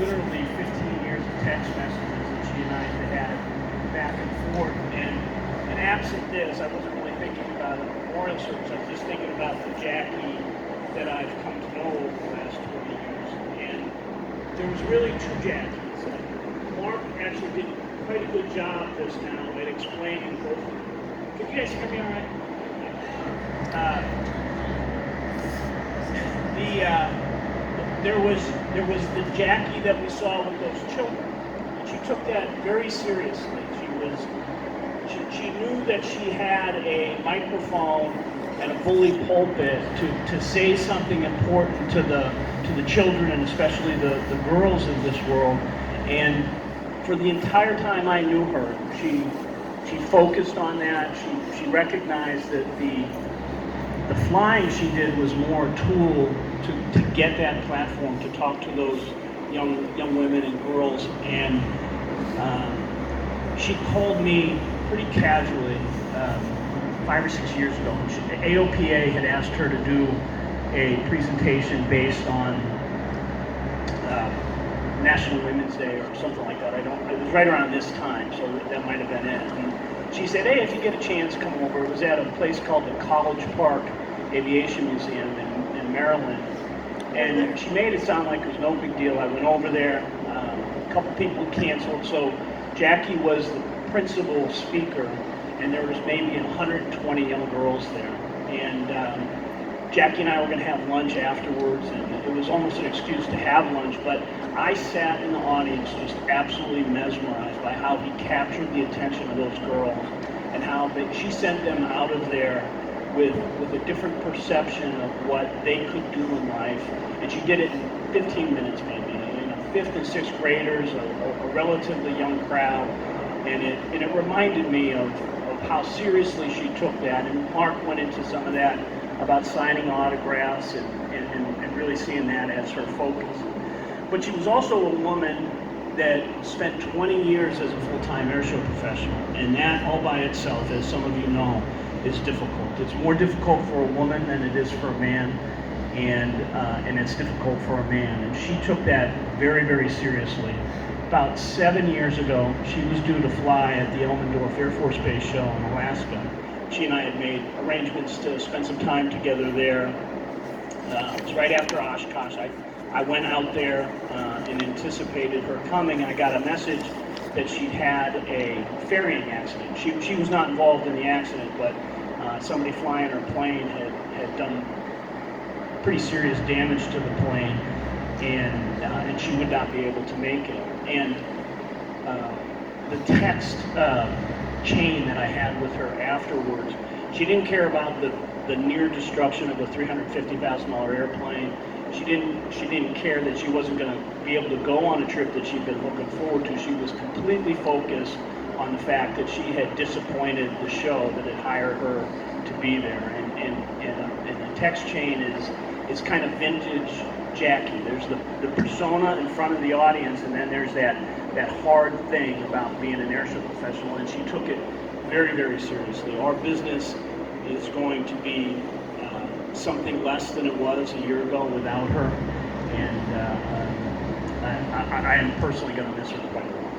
literally 15 years of text messages that she and I had back and forth. And absent this, I wasn't really thinking about a memorial service. I was just thinking about the Jacquie that I've come to know over the last 20 years. And there was really two Jacquies. Mark actually did quite a good job just now at explaining both. Can you guys hear me all right? There was the Jacquie that we saw with those children. She took that very seriously. She knew that she had a microphone and a bully pulpit to say something important to the children, and especially the girls of this world. And for the entire time I knew her, she focused on that. She recognized that the flying she did was more a tool to get that platform to talk to those young women and girls. And she called me pretty casually 5 or 6 years ago. AOPA had asked her to do a presentation based on National Women's Day or something like that. It was right around this time, so that might have been it. And she said, hey, if you get a chance, come over. It was at a place called the College Park Aviation Museum in Maryland. And she made it sound like it was no big deal. I went over there. A couple people canceled, so Jacquie was the principal speaker, and there was maybe 120 young girls there. And Jacquie and I were going to have lunch afterwards, and it was almost an excuse to have lunch, but I sat in the audience just absolutely mesmerized by how he captured the attention of those girls and how she sent them out of there with a different perception of what they could do in life. And she did it in 15 minutes maybe. Fifth and sixth graders, a relatively young crowd, and it reminded me of how seriously she took that. And Mark went into some of that about signing autographs and really seeing that as her focus. But she was also a woman that spent 20 years as a full-time airshow professional, and that all by itself, as some of you know, is difficult. It's more difficult for a woman than it is for a man, and it's difficult for a man. And she took that very, very seriously. About 7 years ago, she was due to fly at the Elmendorf Air Force Base show in Alaska. She and I had made arrangements to spend some time together there. It was right after Oshkosh. I went out there and anticipated her coming. I got a message that she had a ferrying accident. She was not involved in the accident, but somebody flying her plane had done pretty serious damage to the plane, and she would not be able to make it. And the text chain that I had with her afterwards, she didn't care about the near destruction of a $350,000 airplane. She didn't care that she wasn't going to be able to go on a trip that she'd been looking forward to. She was completely focused on the fact that she had disappointed the show that had hired her to be there. And the text chain is kind of vintage Jacquie. There's the persona in front of the audience, and then there's that hard thing about being an airshow professional, and she took it very, very seriously. Our business is going to be something less than it was a year ago without her, and I am personally going to miss her quite a lot.